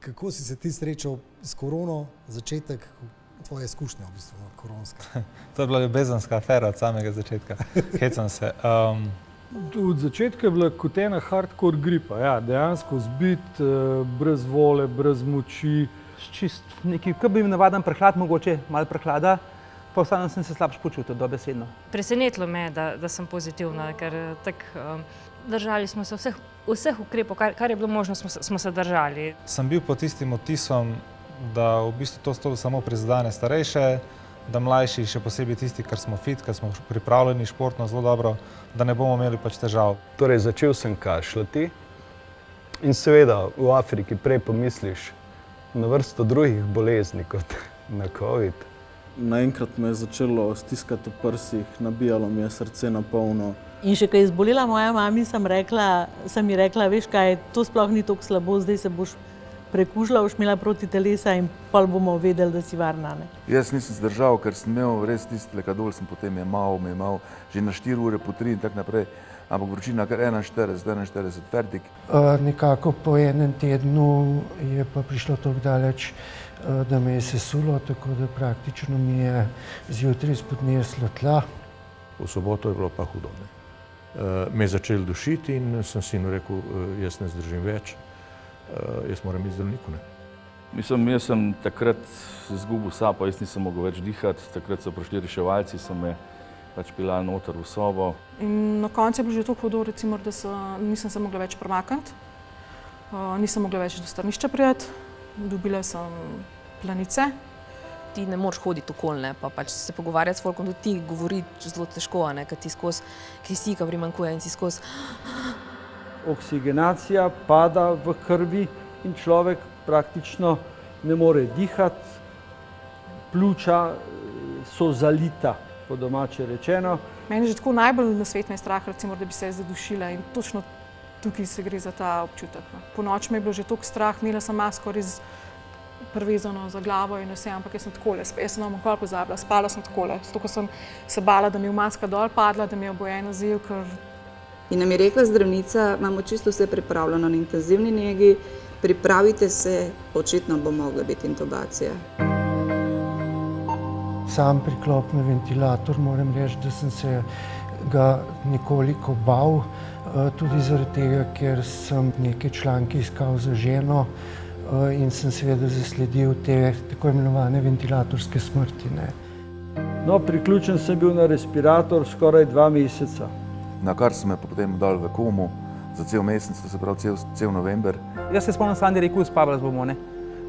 Kako si se ti srečal s korono, začetek tvoje izkušnje v bistvu, koronska? To je bila ljubezenska afera od samega začetka. Hecam se. Od začetka je bila kot ena hardcore gripa, ja, dejansko zbit, brez vole, brez moči. Čist neki, kot bi navaden prehlad, mogoče malo prehlada, pa vseeno sem se slabše počutil, dobesedno. Presenetilo me je, da sem pozitivna, ker držali smo se vseh ukrepov, kar je bilo možno, smo se držali. Sem bil pod tistim odtisom, da v bistvu to samo prizadene starejše, da mlajši, še posebej tisti, ker smo fit, ker smo pripravljeni športno zelo dobro, da ne bomo imeli pač težav. Torej, začel sem kašljati in seveda v Afriki prej pomisliš na vrsto drugih bolezni kot na COVID. Naenkrat me je začelo stiskati v prsih, nabijalo mi je srce na polno. In še ko je zbolela moja mami, sem ji rekla, veš kaj, to sploh ni tako slabo, zdaj se boš prekužila, boš imela proti telesa in pol bomo vedeli, da si varna. Ne? Jaz nisem zdržal, ker sem imel res tisti lekadol, sem potem jemal že na 4 ure, po 3 in tak naprej, ampak vročina kar 41, fertik. Nekako po enem tednu je pa prišlo tako daleč, da me je sesulo, tako da praktično mi je zjutraj spodneslo tla. V soboto je bilo pa hudo. Me je začel dušiti in sem sinu rekel, jaz ne zdržim več, jaz moram iti zdravniku. Mislim, jaz sem takrat izgubil sapo, jaz nisem mogel več dihati, takrat so prišli reševalci, so me pač pilali noter v sobo. In na koncu je bilo že tako hudo, recimo, da nisem se mogla več premakniti, nisem mogla več do stranišča priti, dobila sem planice. Ti ne moreš hoditi okoli, pa pač se pogovarjati s folkom, tudi ti govoriti zelo težko, ker ti skozi kisika primanjkuje in si skozi. Oksigenacija pada v krvi in človek praktično ne more dihati, pljuča so zalita, po domače rečeno. Meni že tako najbolj na svet me je strah, recimo, da bi se zadušila in točno tukaj se gre za ta občutek. Po noč me je bilo že toliko strah, imela sem masko res prevezano za glavo in vse, ampak jaz sem takole, jaz sem nikoli pozabila, spala sem takole, zato ko sem se bala, da mi je maska dol padla, da mi jo bo en vzel, ker... In nam je rekla zdravnica, imamo čisto vse pripravljeno na intenzivni negi, pripravite se, očitno bo mogla biti intubacija. Sam priklop na ventilator, moram reči, da sem se ga nekoliko bal, tudi zaradi tega, ker sem neke članke iskal za ženo, in sem seveda zasledil te tako imenovane ventilatorske smrti. No, priključen sem bil na respirator skoraj 2 meseca. Na kar so me potem dali v komu za cel mesec, to se pravi cel november. Jaz se spomnim, Sandi rekel, spavali bomo, ne.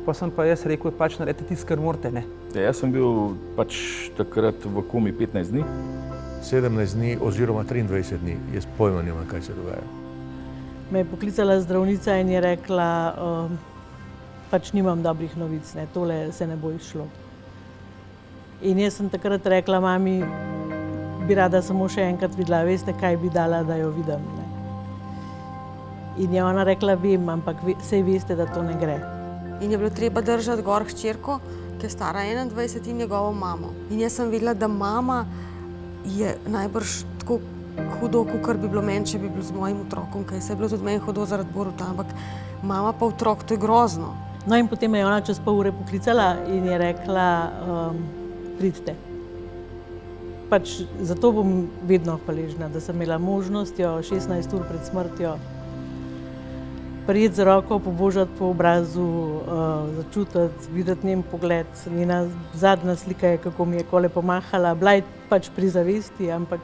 Pa sem pa jaz rekel, pač naredite tisto, kar morate, ne. Ja, jaz sem bil pač takrat v komi 15 dni. 17 dni oziroma 23 dni, jaz pojma nimam, kaj se dogaja. Me je poklicala zdravnica in je rekla, pač nimam dobrih novic, ne, tole se ne bo izšlo. In jaz sem takrat rekla, mami, bi rada samo še enkrat videla, veste, kaj bi dala, da jo vidim. Ne. In je ona rekla, vem, ampak saj veste, da to ne gre. In je bilo treba držati gor hčerko, ki je stara 21 in njegovo mamo. In jaz sem videla, da mama je najbrž tako hudo, kakor bi bilo meni, če bi bilo z mojim otrokom, kaj se je bilo tudi meni hudo zaradi Boruta, ampak mama pa otrok, to je grozno. No in potem me je ona čez pol ure poklicala in je rekla, pridite. Pač zato bom vedno hvaležna, da sem imela možnost 16 ur pred smrtjo prijeti z roko, pobožati po obrazu, začutiti, videti njen pogled. Njena zadnja slika je, kako mi je kole pomahala. Bila je pač pri zavesti, ampak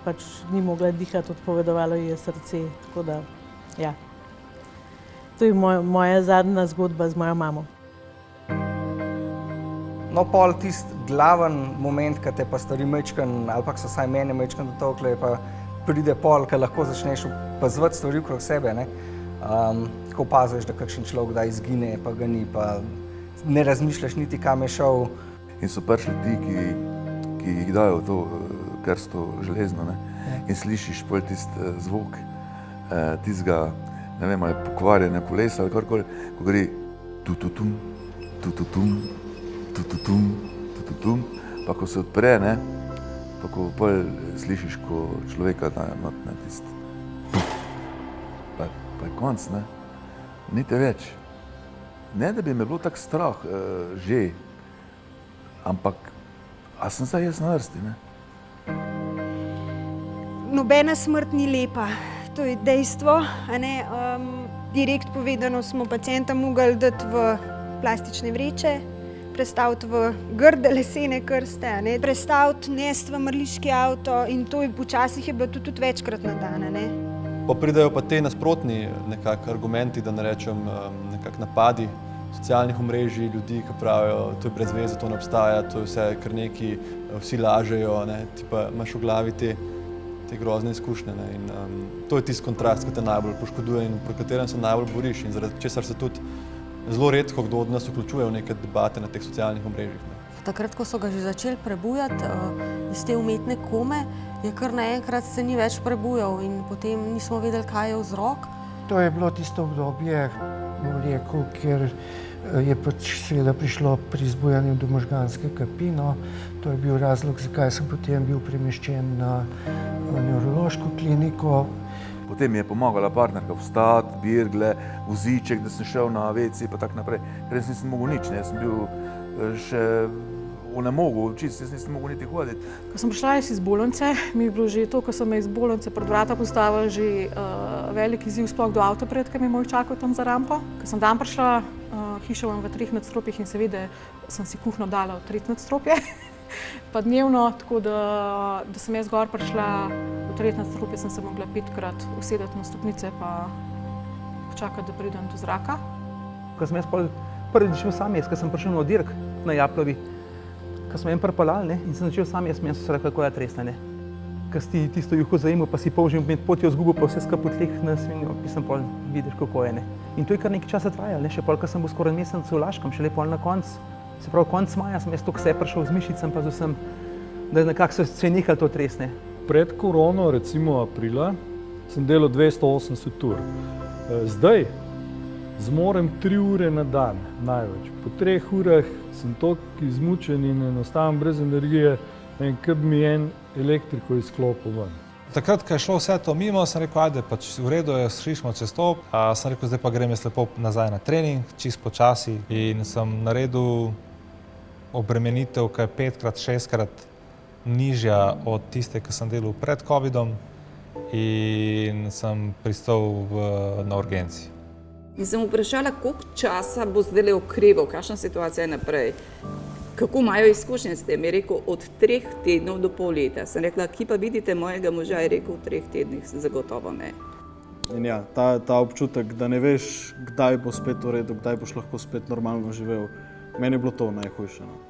pač ni mogla dihati, odpovedovalo ji je srce. Tako da, ja. To je moja zadnja zgodba z mojo mamo. No, pol tisti glaven moment, ko te pa stvari mečkan, ali pa so saj mene mečkan dotolkle, pa pride pol, ko lahko začneš opazovati stvari okrog sebe, ne. Ko opaziš, da kakšen človek kdaj izgine, pa ga ni, pa ne razmišljaš niti, kam je šel. In so prišli ti, ki jih dajo to krsto železno, ne, in slišiš pol tisti zvok, tistega, ne vem, ali pokvarjene kolesa ali karkoli, ko gre tu-tu-tum, tu-tu-tum, tu-tu-tum, tu-tu-tum, pa ko se odpre, ne, pa ko pol slišiš, ko človeka dajo not na tisti, pa je konc, ne, ni te več. Ne, da bi me bilo tako strah že, ampak a sem zdaj jaz na vrsti, ne? Nobena smrt ni lepa, to je dejstvo. A ne? Direkt povedano smo pacienta mogli dati v plastične vreče, prestaviti v grde lesene krste, a ne? Prestaviti, nesti v mrliški avto in to je včasih je bilo tudi večkrat na dan. A ne? Pa pridejo pa te nasprotni nekako argumenti, da ne rečem nekako napadi socialnih omrežij, ljudi, ki pravijo, to je brez veze, to ne obstaja, to je vse kar neki, vsi lažejo, ne? Ti pa imaš v glavi te grozne izkušnje. Ne? In to je tisti kontrast, ki te najbolj poškoduje in pri katerem se najbolj boriš in zaradi česar se tudi zelo redko kdo od nas vključuje v neke debate na teh socialnih omrežjih. Ne? Takrat, ko so ga že začeli prebujati iz te umetne kome, je kar naenkrat se ni več prebujal in potem nismo vedeli, kaj je vzrok. To je bilo tisto obdobje, bom rekel, kjer je pač seveda prišlo pri zbujanju do možganske kapi. No, to je bil razlog, zakaj sem potem bil premeščen na nevrološko kliniko. Potem mi je pomagala partnerka vstati, birgle, voziček, da sem šel na WC pa tako naprej. Ker jaz nisem mogel nič, ne, jaz sem bil še onemogel, čisto, jaz nisem mogel niti hoditi. Ko sem prišla iz bolnice, mi je bilo že to, ko sem me iz bolnice pred vrata postavila, že velik izziv sploh do avtopred, ki me je moj čakal tam za rampo. Ko sem dan prišla, hiša vam v 3 nadstropjih in seveda sem si kuhno dala v 3 nadstropje, pa dnevno, tako da sem jaz gor prišla v 3 nadstropje, sem se mogla 5-krat usedeti na stopnice pa počakati, da pridem do zraka. Ko sem jaz prvič šel sam jaz, ko sem prišel na dirk na Japlovi, ko smo en pripeljali in sem začel sam jaz, meni so se rekli, kako je tresna, ne. Ko si tisto juho zajemil, pa si polžil med potjo zgubil, pa vse skupaj v tleh na svinjo, pisem pol vidiš, kako je, ne. In to je kar nekaj časa trajalo, ne, še pol, ko sem bil skoraj mesec v Laškem, šele pol na konc, se pravi konc maja sem jaz toliko vse prišel z mišicam, pa z vsem, da nekako se je nehalo to tresne. Pred korono, recimo aprila, sem delal 280 ur. Zdaj zmorem 3 ure na dan, največ. Po 3 urah sem toliko izmučen in enostavno brez energije, kot bi mi en elektriko izklopil ven. Takrat, ko je šlo vse to mimo, sem rekel, ajde, pač v redu je, šlišmo čez to. Sem rekel, zdaj pa grem jaz lepo nazaj na trening, čist počasi in sem naredil obremenitev, ki je 5-krat, 6-krat nižja od tiste, ki sem delal pred covidom in sem pristal na urgenci. In sem vprašala, koliko časa bo zdaj okreval, kakšna situacija je naprej. Kako imajo izkušnje s tem? Je rekel, od 3 tednov do pol leta. Sem rekla, ki pa vidite mojega moža, je rekel, v 3 tednih zagotovo ne. In ja, ta občutek, da ne veš, kdaj bo spet v redu, kdaj boš lahko spet normalno živel, meni je bilo to najhujše. No.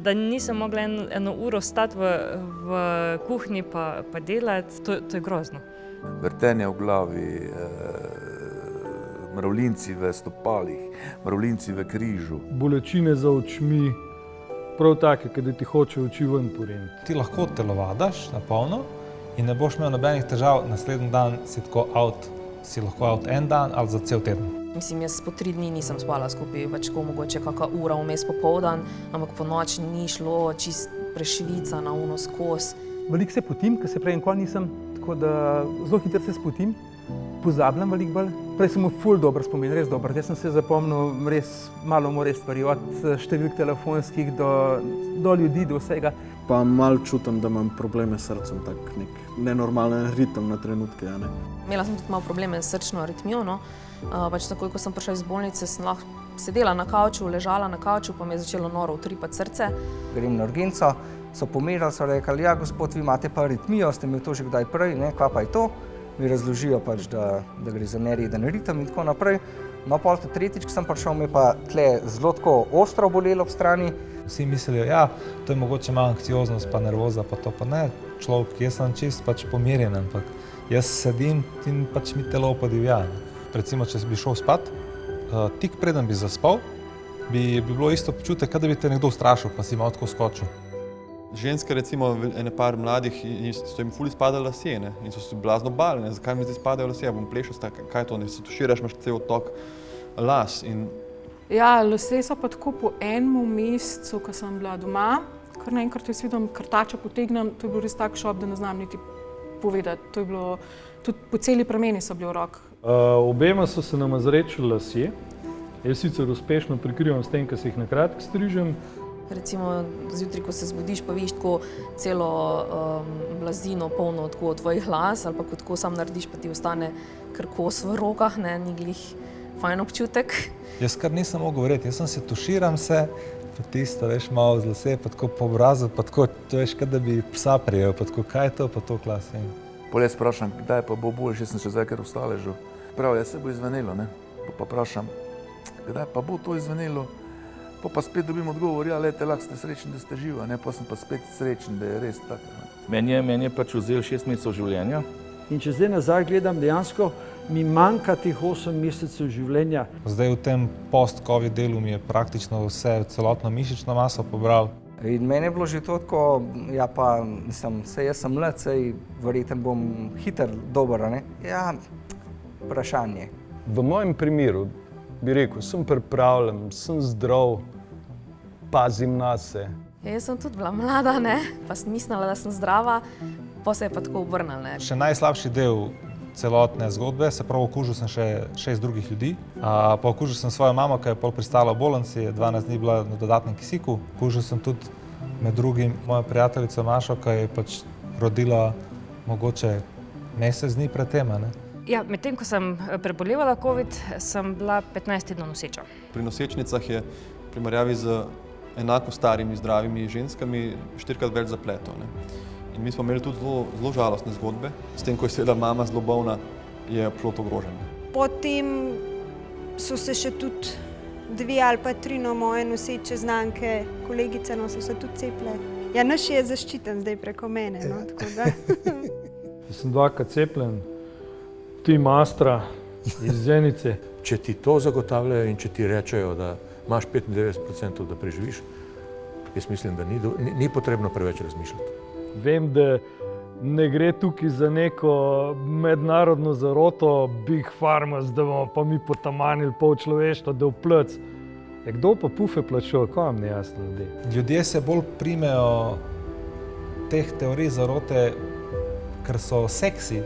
Da nisem mogla eno uro stati v kuhinji pa delati, to je grozno. Vrtenje v glavi, mravljinci v stopalih, mravljinci v križu. Bolečine za očmi, prav take, kada ti hoče oči ven poriniti. Ti lahko telovadaš na polno in ne boš imel nobenih težav, naslednji dan si tako out, si lahko out en dan ali za cel teden. Mislim, jaz po 3 dni nisem spala skupaj, pač ko mogoče kakšna ura vmes popoldan, ampak po noči ni šlo, čist prešvicana, skozi. Veliko se potim, ker se prej nikoli nisem, tako da zelo hitro se spotim. Pozabljam veliko bolj. Prej sem imel ful dober spomin, res dober. Jaz sem se zapomnil res malo more stvari, od številk telefonskih do ljudi, do vsega. Pa malo čutim, da imam probleme s srcem, tak nek nenormalen ritem na trenutke. Ja, ne. Imela sem tudi malo probleme s srčno aritmijo, no. Pač takoj, ko sem prišla iz bolnice, sem lahko sedela na kavču, ležala na kavču, pa me je začelo noro utripati srce. Grem na urgenco, so pomerili, so rekli, ja, gospod, vi imate pa aritmijo, ste imeli to že kdaj prej, ne, kva pa je to? Mi razložijo pač, da gre za nereden ritem in tako naprej. No, pol tretjič, ko sem prišel, mi je pa tle zelo tako ostro bolelo ob strani. Vsi mislijo, ja, to je mogoče malo anksioznost, pa nervoza, pa to pa ne. Človek, jaz sem čist pač pomirjen, ampak jaz sedim in pač mi telo podivja. Recimo, če bi šel spat, tik preden bi zaspal, bi bilo isto počutek, kot da bi te nekdo ustrašil, pa si malo tako skočil. Ženske, recimo, ene par mladih, so jim ful izpadali lasje, ne? In so se blazno bali, ne? Zakaj mi zdaj spadajo lasje, bom plešal, kaj je to, ne? Se tuširaš, imaš cel tok las. Ja, lasje so pa tako po enem mesecu, ko sem bila doma, kar naenkrat jaz vidim, krtača potegnem, to je bil res tak šok, da ne znam niti povedati. To je bilo, tudi po celi prameni so bili v rok. Obema so se nama zrečili lasje Jaz sicer uspešno prikrivam s tem, ker se jih na kratko strižem. Recimo zjutraj, ko se zbudiš, pa vidiš tako celo blazino polno tako tvojih las, ali pa ko tako sam narediš, pa ti ostane kar kos v rokah, ne, ni glih fajn občutek. Jaz kar nisem mogel verjeti, jaz sem se tuširam se, pa tisto, veš, malo z lase, pa tako po obrazu, pa tako, to veš, kad da bi psa prijel, pa tako, kaj je to, pa to klas. Pol jaz vprašam, kdaj pa bo boljše, jaz sem še zdaj kar v staležu. Prav, jaz se bo izvenelo, ne? Pa vprašam, kdaj pa bo to izvenelo? Pa spet dobim odgovor, ja, lejte, lahko ste srečni, da ste živa, ne? Pa sem pa spet srečen, da je res tako. Meni je pač vzel 6 mesecev življenja. In če zdaj nazaj gledam, dejansko mi manjka teh 8 mesecev življenja. Zdaj v tem post-covid delu mi je praktično vse, celotno mišično maso pobral. In meni je bilo že to tako, ja pa, mislim, saj jaz sem mlad, saj verjetno bom hiter dober, ne? Ja, vprašanje. V mojem primeru bi rekel, sem pripravljen, sem zdrav, pazim nase. Jaz sem tudi bila mlada, ne, pa sem mislila, da sem zdrava, pa se je pa tako obrnilo, ne. Še najslabši del celotne zgodbe, se pravi, okužil sem še 6 drugih ljudi, pa okužil sem svojo mamo, ki je pol pristala v bolnici, 12 dni bila na dodatnem kisiku. Okužil sem tudi med drugim mojo prijateljico Mašo, ki je pač rodila mogoče mesec dni pred tem, ne. Ja, medtem ko sem prebolevala COVID, sem bila 15 tednov noseča. Pri nosečnicah je v primerjavi z enako starimi, zdravimi ženskami 4-krat več zapletov, ne. In mi smo imeli tudi zelo žalostne zgodbe. S tem, ko je seveda mama zelo bolna, je plod ogrožen. Potem so se še tudi 2 ali pa 3 moje noseče znanke, kolegice, so se tudi cepile. Ja, naš je zaščiten zdaj preko mene, no, tako da. Jaz sem 2-krat cepljen, tim Astra iz Zenice. Če ti to zagotavljajo in če ti rečejo, da imaš 95%, da preživiš, jaz mislim, da ni potrebno preveč razmišljati. Vem, da ne gre tukaj za neko mednarodno zaroto, Big Pharma, da bomo pa mi potamanili pol človeštva, da v plec. Kdo pa pufe plačuje, ko vam ne jasno ljudje? Ljudje se bolj primejo teh teorij zarote, ker so seksi,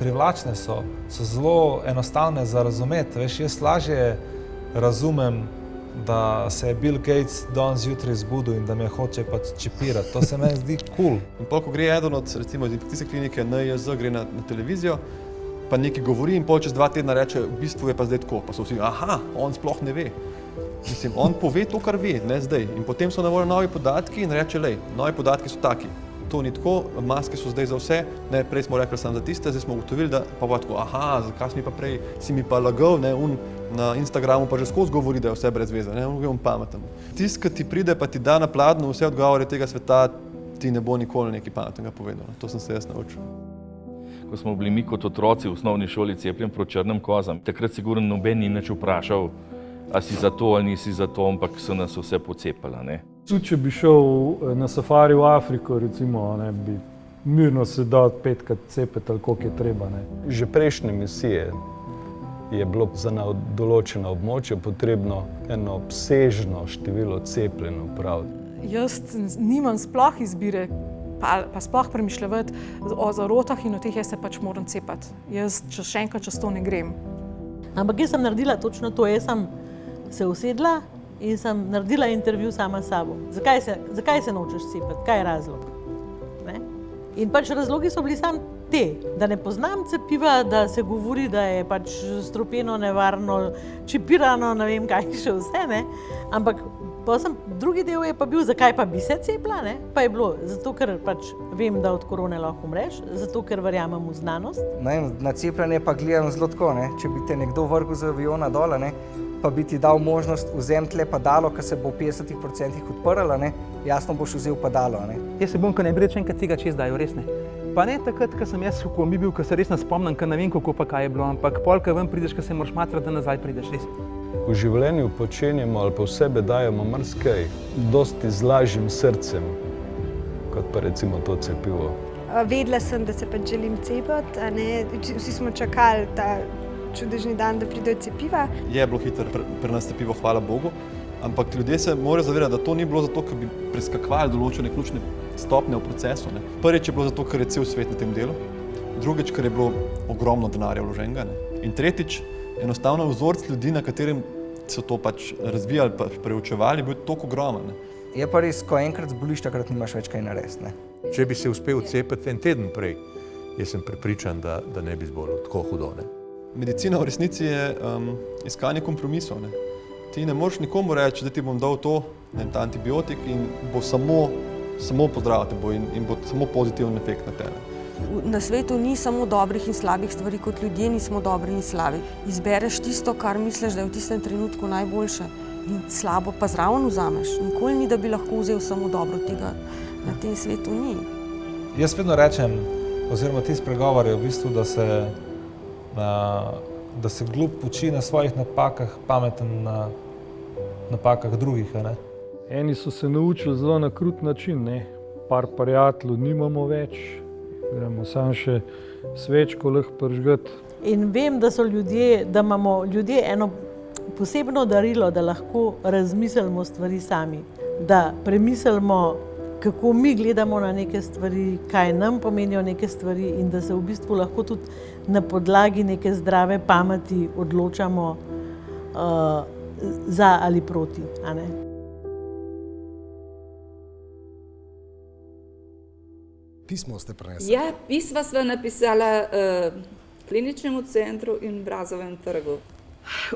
privlačne so zelo enostavne za razumeti. Veš, jaz lažje razumem, da se je Bill Gates danes zjutraj zbudil in da me hoče pač čipirati. To se meni zdi cool. In pol, ko gre eden od, recimo, iz infekcijske klinike NIJZ, gre na televizijo, pa nekaj govori in pol čez 2 tedna reče, v bistvu je pa zdaj tako. Pa so vsi, aha, on sploh ne ve. Mislim, on pove to, kar ve, ne zdaj. In potem so na voljo novi podatki in reče, lej, novi podatki so taki. To ni tako, maske so zdaj za vse, ne, prej smo rekli samo za tiste, zdaj smo ugotovili, da pa tako, aha, zakaj si mi pa lagal, ne, na Instagramu pa že skozi govori, da je vse brez veze, ne, on pameten. Tisti, ki ti pride pa ti da na pladnju vse odgovore tega sveta, ti ne bo nikoli nekaj pametnega povedal, to sem se jaz naučil. Ko smo bili mi kot otroci v osnovni šoli cepljen proti črnim kozam, takrat sigurno noben ni nič vprašal, a si za to ali nisi za to, ampak so nas vse pocepala, ne. Tudi če bi šel na safari v Afriko, recimo, ne, bi mirno se dal 5-krat cepiti, ali koliko je treba, ne. Že prejšnje misije je bilo za določena območja potrebno eno obsežno število cepljenj opraviti. Jaz nimam sploh izbire, pa sploh premišljati o zarotah in o teh jaz se pač moram cepati. Jaz še enkrat čez to ne grem. Ampak jaz sem naredila točno to, jaz sem se usedla in sem naredila intervju sama s sabo. Zakaj se nočeš cepiti? Kaj je razlog? Ne? In pač razlogi so bili samo te, da ne poznam cepiva, da se govori, da je pač strupeno, nevarno, čipirano, ne vem kaj še vse, ne? Ampak drugi del je pa bil, zakaj pa bi se cepila, ne? Pa je bilo, zato ker pač vem, da od korone lahko umreš, zato ker verjamem v znanost. Na cepljenje pa gledam zelo tako, ne? Če bi te nekdo vrgel z aviona dol, ne? Pa bi ti dal možnost vzeti tle padalo, ki se bo v 50% odprla, ne? Jasno boš vzel padalo, ne? Jaz se bom, ko ne bi reč enkrat tega čez dajo, res ne. Pa ne takrat, ko sem jaz v kombi bil, ko se res ne spomnim, ko ne vem, kako pa kaj je bilo, ampak pol, ko ven prideš, ko se moraš matrati, da nazaj prideš, res. V življenju počenjamo ali pa v sebe dajemo marsikaj, dosti z lažjim srcem, kot pa recimo to cepivo. Vedela sem, da se pač želim cepiti, a ne, vsi smo čakali ta čudežni dan, da pridejo cepiva. Je bilo hitro pri nas cepivo, hvala Bogu, ampak ljudje se morajo zavedati, da to ni bilo zato, ker bi preskakovali določene ključne stopnje v procesu, ne. Prvič je bilo zato, ker je cel svet na tem delu, drugič, ker je bilo ogromno denarja vloženega, ne. In tretjič, enostavno vzorc ljudi, na katerem so to pač razvijali, pač preučevali, bil toliko ogromen. Je pa res, ko enkrat zboliš, takrat nimaš več kaj narediti, ne. Če bi se uspel cepiti en teden prej, jaz sem prepričan, da ne bi zbolel tako hudo, ne. Medicina v resnici je iskanje kompromisov, ne. Ti ne moreš nikomu reči, da ti bom dal to, ta antibiotik in bo samo pozdravil te bo in bo samo pozitiven efekt na tebe. Na svetu ni samo dobrih in slabih stvari, kot ljudje nismo dobri in slabi. Izbereš tisto, kar misliš, da je v tistem trenutku najboljše in slabo pa zraven vzameš. Nikoli ni, da bi lahko vzel samo dobro, tega na tem svetu ni. Jaz vedno rečem, oziroma ti spregovor je v bistvu, da se glup uči na svojih napakah, pameten na napakah drugih, ne? Eni so se naučili zelo na krut način, ne. Par prijateljev nimamo več, gremo samo še svečko lahko prižgati. In vem, da imamo ljudje eno posebno darilo, da lahko razmislimo stvari sami, da premislimo, kako mi gledamo na neke stvari, kaj nam pomenijo neke stvari in da se v bistvu lahko tudi na podlagi neke zdrave pameti odločamo za ali proti, a ne? Pismo ste prenesli? Ja, pisma sva napisala kliničnemu centru in Brazovem trgu.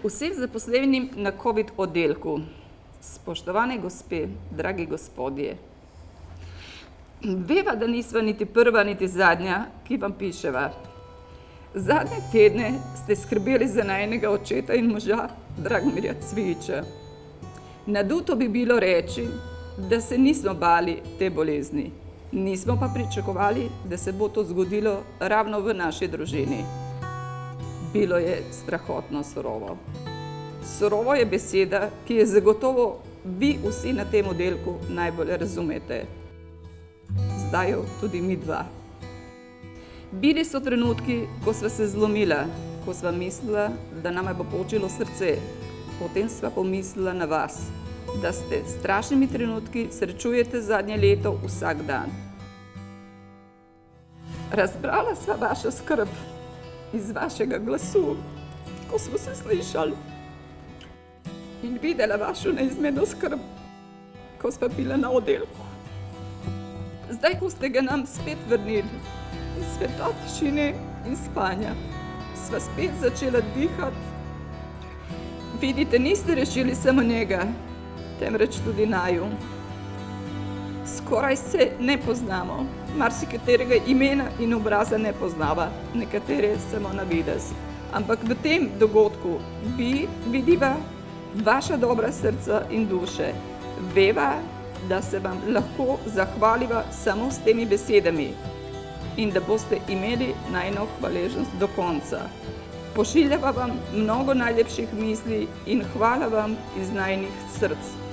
Vsem zaposlenim na COVID oddelku. Spoštovane gospe, dragi gospodje, veva, da nisva niti prva, niti zadnja, ki vam piševa. Zadnje tedne ste skrbeli za najinega očeta in moža, Dragomirja Cvijiča. Naduto bi bilo reči, da se nismo bali te bolezni. Nismo pa pričakovali, da se bo to zgodilo ravno v naši družini. Bilo je strahotno surovo. Surovo je beseda, ki je zagotovo vi vsi na tem oddelku najbolj razumete. Zdaj jo tudi mi dva. Bili so trenutki, ko sva se zlomila, ko sva mislila, da nama bo počilo srce. Potem sva pomislila na vas, da ste s strašnimi trenutki srečujete zadnje leto vsak dan. Razbrala sva vašo skrb iz vašega glasu, ko smo se slišali, in videla vašo neizmerno skrb, ko sva bila na oddelku. Zdaj, ko ste ga nam spet vrnili, iz sveta tišine in spanja, sva spet začela dihati. Vidite, niste rešili samo njega, temveč tudi naju. Skoraj se ne poznamo, marsikaterega imena in obraza ne poznava, nekatere samo na videz. Ampak v tem dogodku vi vidiva vaša dobra srca in duše. Veva, da se vam lahko zahvaliva samo s temi besedami in da boste imeli najino hvaležnost do konca. Pošiljava vam mnogo najlepših misli in hvala vam iz najinih src.